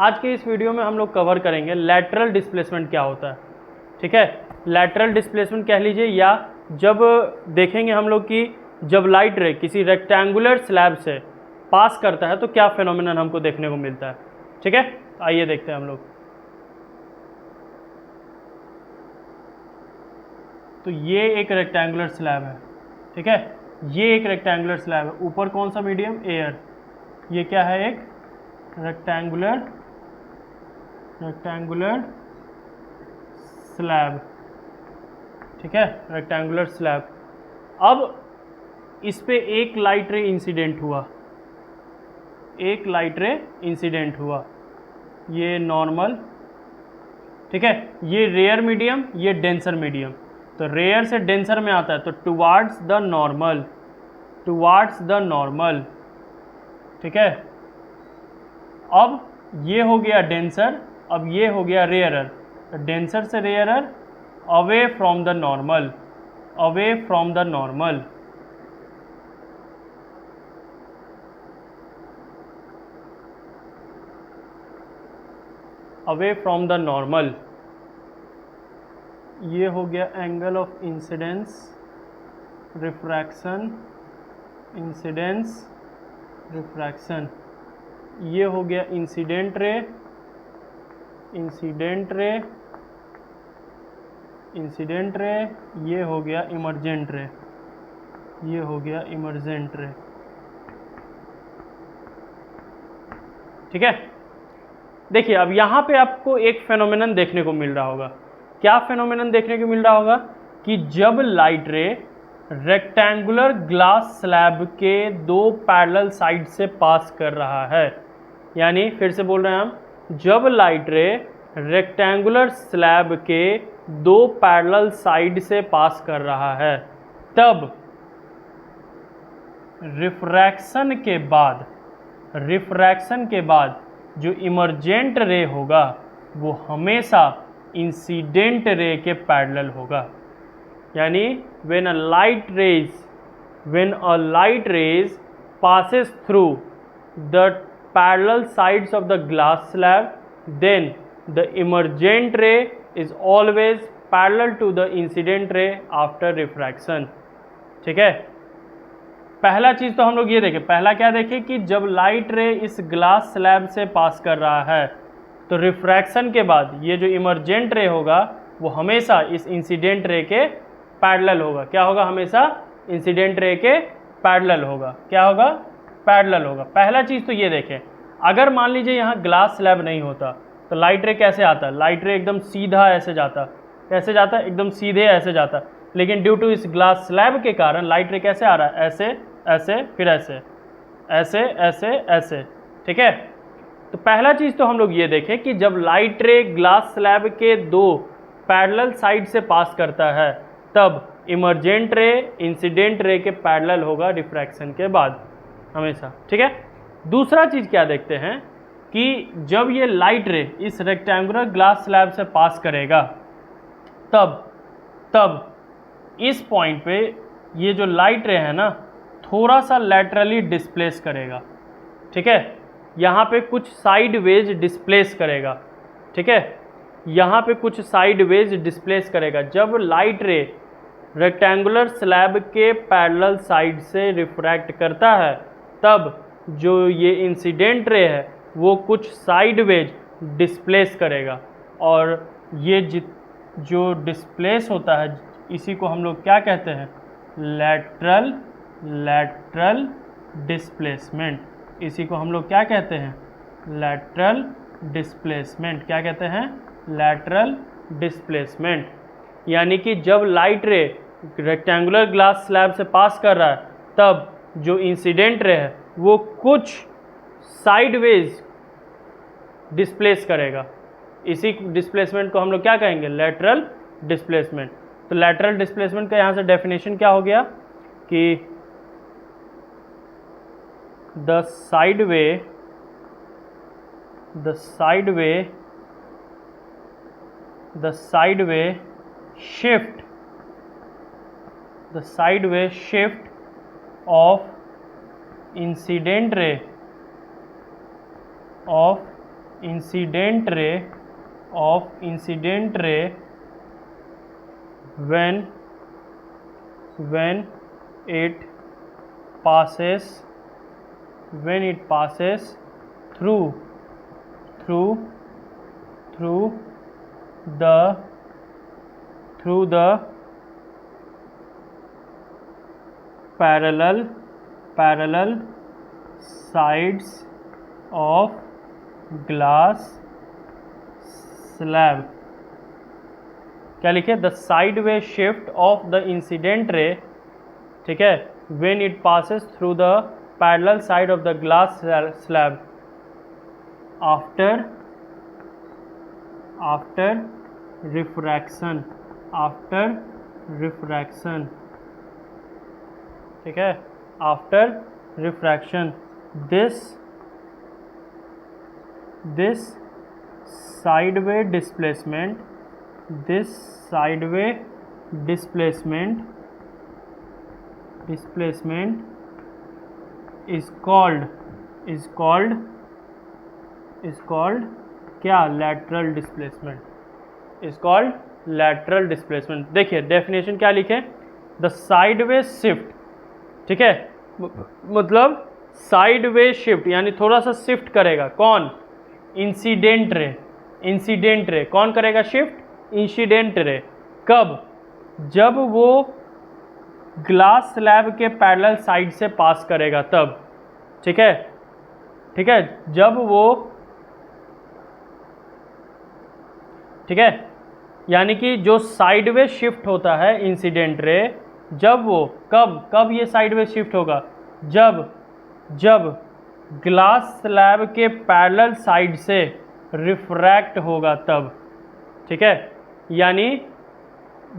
आज के इस वीडियो में हम लोग कवर करेंगे लैटरल डिस्प्लेसमेंट क्या होता है। ठीक है, लैटरल डिस्प्लेसमेंट कह लीजिए, या जब देखेंगे हम लोग कि जब लाइट रे किसी रेक्टेंगुलर स्लैब से पास करता है तो क्या फेनोमेनन हमको देखने को मिलता है। ठीक है, आइए देखते हैं हम लोग। तो ये एक रेक्टेंगुलर स्लैब है। ठीक है, ये एक रेक्टेंगुलर स्लैब है, ऊपर कौन सा मीडियम, एयर। ये क्या है, एक रेक्टेंगुलर स्लैब। ठीक है, रेक्टेंगुलर स्लैब। अब इस पे एक लाइट रे इंसिडेंट हुआ, ये नॉर्मल। ठीक है, ये रेयर मीडियम, ये डेंसर मीडियम। तो रेयर से डेंसर में आता है तो टुवार्ड्स द नॉर्मल। ठीक है, अब ये हो गया डेंसर, अब ये हो गया रेयरर। तो डेंसर से rarer, away from the normal. Away from the normal, ये हो गया एंगल ऑफ इंसिडेंस रिफ्रैक्शन, ये हो गया इंसिडेंट रे, ये हो गया इमर्जेंट रे, ठीक है। देखिए, अब यहाँ पे आपको एक फेनोमेनन देखने को मिल रहा होगा। क्या फेनोमेनन देखने को मिल रहा होगा कि जब लाइट रे रेक्टेंगुलर ग्लास स्लैब के दो पैरेलल साइड से पास कर रहा है, यानी फिर से बोल रहे हैं हम, जब लाइट रे रेक्टेंगुलर स्लैब के दो पैरेलल साइड से पास कर रहा है, तब रिफ्रैक्शन के बाद जो इमर्जेंट रे होगा वो हमेशा इंसिडेंट रे के पैरेलल होगा। यानी when a light rays passes through the parallel sides of the glass slab, then the emergent ray is always parallel to the incident ray after refraction। ठीक है, पहला चीज तो हम लोग ये देखें, पहला क्या देखें कि जब लाइट रे इस ग्लास स्लैब से पास कर रहा है तो रिफ्रैक्शन के बाद ये जो इमर्जेंट रे होगा वो हमेशा इस इंसिडेंट रे के पैरेलल होगा। क्या होगा, हमेशा इंसिडेंट रे के पैरेलल होगा। क्या होगा, पैरेलल होगा। पहला चीज़ तो ये देखें, अगर मान लीजिए यहाँ ग्लास स्लैब नहीं होता तो लाइट रे कैसे आता, लाइट रे एकदम सीधा ऐसे जाता, कैसे जाता, एकदम सीधे ऐसे जाता। लेकिन ड्यू टू इस ग्लास स्लैब के कारण लाइट रे कैसे आ रहा है, ऐसे ऐसे फिर ऐसे ऐसे ऐसे ऐसे। ठीक है, तो पहला चीज़ तो हम लोग ये देखें कि जब लाइट रे ग्लास स्लैब के दो पैरेलल साइड से पास करता है तब इमर्जेंट रे इंसिडेंट रे के पैरेलल होगा रिफ्रैक्शन के बाद हमेशा। ठीक है, दूसरा चीज़ क्या देखते हैं कि जब ये लाइट रे इस रेक्टेंगुलर ग्लास स्लैब से पास करेगा तब इस पॉइंट पे ये जो लाइट रे है ना थोड़ा सा लैटरली डिस्प्लेस करेगा। ठीक है, यहाँ पे कुछ साइडवेज डिस्प्लेस करेगा। ठीक है, यहाँ पे कुछ साइडवेज डिस्प्लेस करेगा। जब लाइट रे रेक्टेंगुलर स्लैब के पैरेलल साइड से रिफ्रैक्ट करता है तब जो ये इंसिडेंट रे है वो कुछ साइडवेज डिस्प्लेस करेगा, और ये जो डिस्प्लेस होता है इसी को हम लोग क्या कहते हैं, लैटरल डिस्प्लेसमेंट। इसी को हम लोग क्या कहते हैं, लैटरल डिस्प्लेसमेंट। क्या कहते हैं, लैटरल डिस्प्लेसमेंट। यानी कि जब लाइट रे रेक्टेंगुलर ग्लास स्लैब से पास कर रहा है तब जो इंसिडेंट रे है वो कुछ साइडवेज डिस्प्लेस करेगा। इसी डिस्प्लेसमेंट को हम लोग क्या कहेंगे, लैटरल डिस्प्लेसमेंट। तो लैटरल डिस्प्लेसमेंट का यहाँ से डेफिनेशन क्या हो गया कि the sideway shift of incident ray incident ray when it passes through the parallel sides of glass slab. क्या लिखे? The side way shift of the incident ray, ठीक है, when it passes through the parallel side of the glass slab after refraction, ठीक है, after refraction this sideway displacement is called क्या? lateral displacement. देखिए definition क्या लिखे? The sideway shift, ठीक है, मतलब साइडवे शिफ्ट यानी थोड़ा सा शिफ्ट करेगा। कौन? इंसिडेंट रे कौन करेगा शिफ्ट? Incident ray. कब? जब वो ग्लास स्लैब के पैरेलल साइड से पास करेगा तब, ठीक है, जब वो, ठीक है, यानी कि जो साइडवे शिफ्ट होता है इंसिडेंट रे, जब वो कब ये साइडवे शिफ्ट होगा? जब ग्लास स्लैब के पैरेलल साइड से रिफ्रैक्ट होगा तब, ठीक है। यानी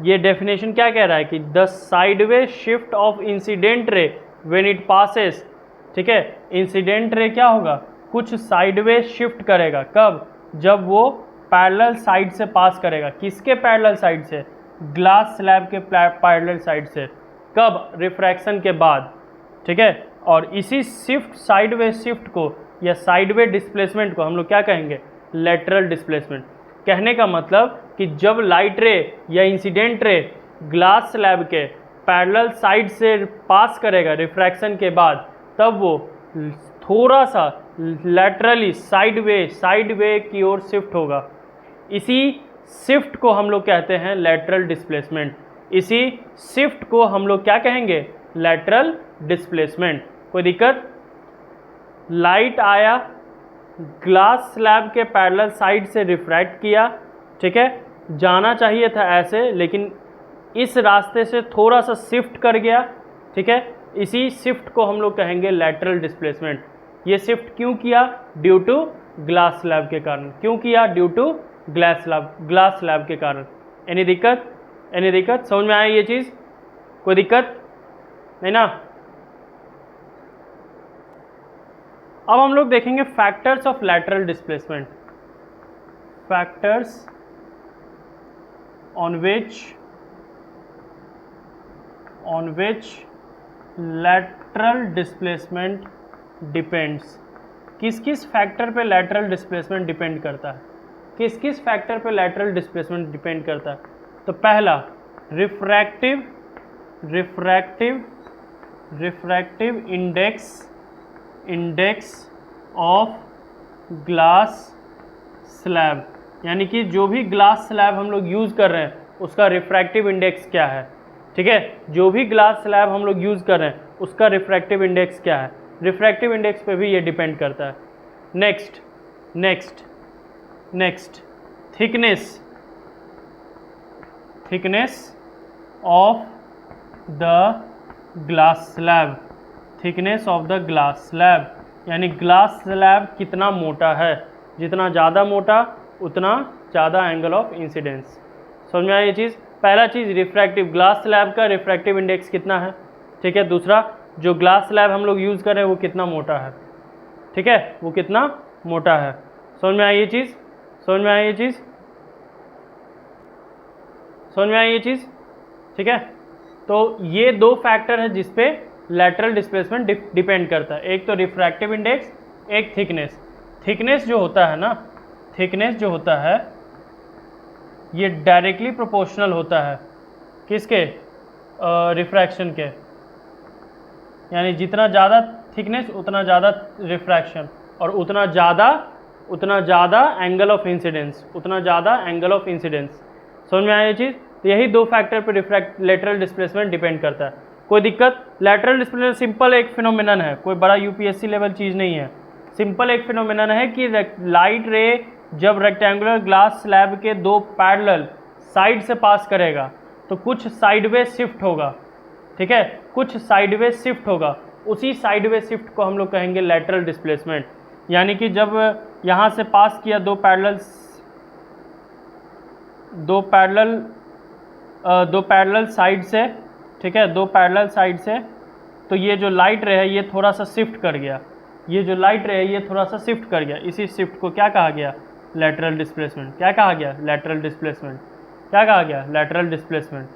ये डेफिनेशन क्या कह रहा है कि the sideway shift of incident ray when it passes, ठीक है, इंसिडेंट रे क्या होगा? कुछ साइडवे शिफ्ट करेगा। कब? जब वो पैरेलल साइड से पास करेगा। किसके पैरेलल साइड से? ग्लास स्लैब के पैरेलल साइड से। कब? रिफ्रैक्शन के बाद, ठीक है। और इसी शिफ्ट, साइडवे शिफ्ट को या साइडवे डिस्प्लेसमेंट को हम लोग क्या कहेंगे? Lateral displacement. कहने का मतलब कि जब लाइट रे या इंसिडेंट रे ग्लास स्लैब के पैरेलल साइड से पास करेगा रिफ्रैक्शन के बाद, तब वो थोड़ा सा लेटरली साइडवे की ओर शिफ्ट होगा। इसी शिफ्ट को हम लोग कहते हैं लेटरल डिस्प्लेसमेंट। इसी शिफ्ट को हम लोग क्या कहेंगे? Lateral displacement. कोई दिक्कत? लाइट आया, ग्लास स्लैब के पैरेलल साइड से रिफ्रैक्ट किया, ठीक है, जाना चाहिए था ऐसे, लेकिन इस रास्ते से थोड़ा सा शिफ्ट कर गया, ठीक है। इसी शिफ्ट को हम लोग कहेंगे लेटरल डिस्प्लेसमेंट। ये शिफ्ट क्यों किया? ड्यू टू ग्लास स्लैब के कारण। क्यों किया? ड्यू टू ग्लास स्लैब के कारण। एनी दिक्कत? समझ में आया ये चीज़? कोई दिक्कत नहीं ना? अब हम लोग देखेंगे factors of lateral displacement. Factors on which lateral displacement depends. किस किस फैक्टर पे लेटरल डिस्प्लेसमेंट डिपेंड करता है? किस फैक्टर पे लेटरल डिस्प्लेसमेंट डिपेंड करता है? तो पहला refractive index of glass slab, यानी कि जो भी ग्लास स्लैब हम लोग यूज़ कर रहे हैं उसका रिफ्रैक्टिव इंडेक्स क्या है, ठीक है। जो भी ग्लास स्लैब हम लोग यूज़ कर रहे हैं उसका रिफ्रैक्टिव इंडेक्स क्या है, रिफ्रैक्टिव इंडेक्स पे भी ये डिपेंड करता है। Next thickness of the glass slab, यानी ग्लास स्लैब कितना मोटा है। जितना ज़्यादा मोटा उतना ज़्यादा एंगल ऑफ इंसिडेंस। समझ में आया ये चीज़? पहला चीज़ रिफ्रैक्टिव, ग्लास स्लैब का रिफ्रैक्टिव इंडेक्स कितना है, ठीक है। दूसरा, जो ग्लास स्लैब हम लोग यूज़ कर रहे हैं वो कितना मोटा है, ठीक है, वो कितना मोटा है। समझ में आई ये चीज़? ठीक है। तो ये दो फैक्टर है जिस पे लेटरल डिस्प्लेसमेंट डिपेंड करता है। एक तो रिफ्रैक्टिव इंडेक्स, एक थिकनेस। थिकनेस जो होता है ना, थिकनेस जो होता है ये डायरेक्टली प्रोपोर्शनल होता है किसके, रिफ्रैक्शन के, यानी जितना ज़्यादा थिकनेस उतना ज़्यादा रिफ्रैक्शन, और उतना ज़्यादा एंगल ऑफ इंसिडेंस, उतना ज़्यादा एंगल ऑफ इंसिडेंस। समझ में आया ये चीज़? तो यही दो फैक्टर पर लेटरल डिस्प्लेसमेंट डिपेंड करता है। कोई दिक्कत? लेटरल डिस्प्लेसमेंट सिंपल एक फिनोमिनन है, कोई बड़ा यूपीएससी लेवल चीज़ नहीं है। सिंपल एक फिनोमिनन है कि लाइट रे जब रेक्टेंगुलर ग्लास स्लैब के दो पैरेलल साइड से पास करेगा तो कुछ साइडवे शिफ्ट होगा, ठीक है, कुछ साइडवे शिफ्ट होगा, उसी साइडवे शिफ्ट को हम लोग कहेंगे लेटरल डिस्प्लेसमेंट। यानी कि जब यहाँ से पास किया दो पैरेलल साइड से, ठीक है, दो पैरेलल साइड से, तो ये जो लाइट रे है ये थोड़ा सा शिफ्ट कर गया, ये जो लाइट रे है ये थोड़ा सा शिफ्ट कर गया, इसी शिफ्ट को क्या कहा गया, लेटरल डिस्प्लेसमेंट। क्या कहा गया, लेटरल डिस्प्लेसमेंट। क्या कहा गया, लेटरल डिस्प्लेसमेंट।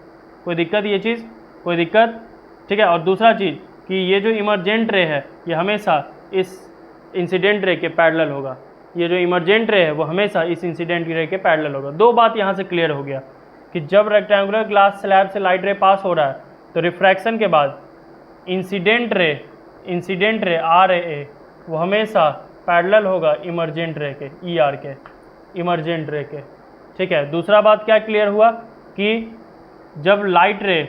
कोई दिक्कत ये चीज़? कोई दिक्कत? ठीक है। और दूसरा चीज़ कि ये जो इमरजेंट रे है ये हमेशा इस इंसिडेंट रे के पैरेलल होगा, ये जो इमरजेंट रे है वो हमेशा इस इंसिडेंट रे के पैरेलल होगा। दो बात यहाँ से क्लियर हो गया कि जब रेक्टेंगुलर ग्लास स्लैब से लाइट रे पास हो रहा है तो रिफ्रैक्शन के बाद इंसिडेंट रे आर ए वो हमेशा पैरेलल होगा इमरजेंट रे के, ई आर के, इमरजेंट रे के, ठीक है। दूसरा बात क्या क्लियर हुआ कि जब लाइट रे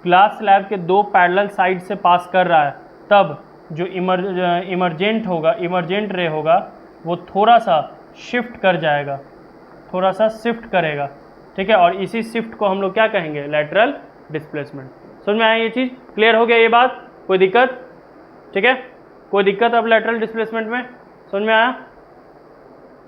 ग्लास स्लैब के दो पैरेलल साइड से पास कर रहा है तब जो इमरजेंट रे होगा वो थोड़ा सा शिफ्ट कर जाएगा, थोड़ा सा शिफ्ट करेगा, ठीक है। और इसी शिफ्ट को हम लोग क्या कहेंगे, लेटरल डिस्प्लेसमेंट। समझ में आया ये चीज़? क्लियर हो गया ये बात? कोई दिक्कत? ठीक है, कोई दिक्कत अब लेटरल डिस्प्लेसमेंट में? समझ में आया?